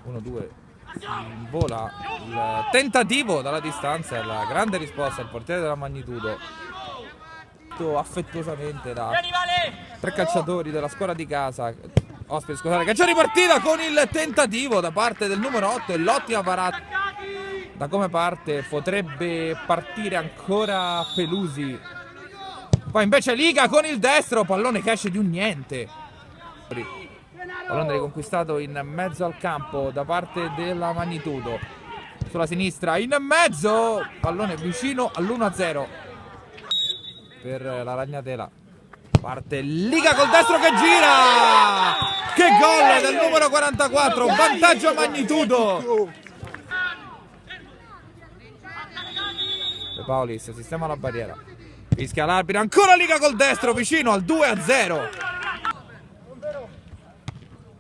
1-2, vola il tentativo dalla distanza e la grande risposta al portiere della Magnitudo, affettuosamente da tre calciatori della squadra di casa. Ospite, scusate, calcio di partita con il tentativo da parte del numero 8 e l'ottima parata. Da come parte potrebbe partire ancora Pelusi. Poi invece Liga con il destro, pallone che esce di un niente. Pallone riconquistato in mezzo al campo da parte della Magnitudo. Sulla sinistra, in mezzo, pallone vicino all'1-0 per la Ragnatela. Parte Liga col destro che gira! Che gol del numero 44, vantaggio a Magnitudo. De Paulis sistema la barriera, fischia l'arbitro, ancora Liga col destro vicino al 2-0.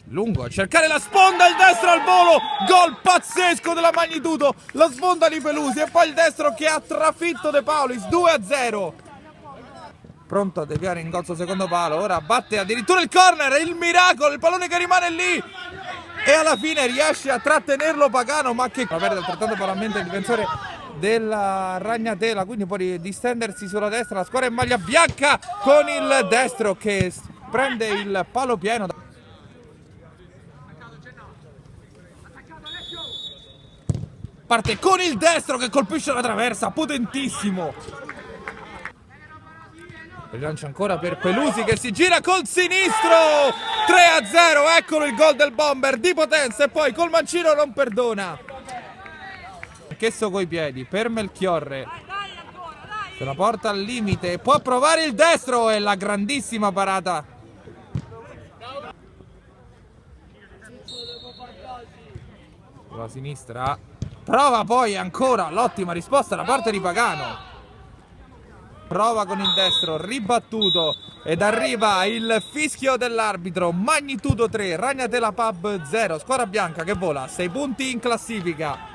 Lungo a cercare la sponda, il destro al volo, gol pazzesco della Magnitudo, la sponda di Pelusi e poi il destro che ha trafitto De Paulis, 2-0. Pronto a deviare in gol sul secondo palo, ora batte addirittura il corner, il miracolo, il pallone che rimane lì e alla fine riesce a trattenerlo Pagano, ma che perde altrettanto banalmente il difensore della Ragnatela, quindi può distendersi sulla destra, la squadra in maglia bianca con il destro che prende il palo pieno. Parte con il destro che colpisce la traversa, potentissimo. Rilancia ancora per Pelusi che si gira col sinistro, 3-0, eccolo il gol del Bomber di potenza e poi col mancino non perdona. Anch'esso coi piedi per Melchiorre, se la porta al limite, può provare il destro e la grandissima parata. Sulla sinistra, prova poi ancora l'ottima risposta da parte di Pagano. Prova con il destro, ribattuto ed arriva il fischio dell'arbitro. Magnitudo 3, Ragnatela Pub 0, squadra bianca che vola 6 punti in classifica.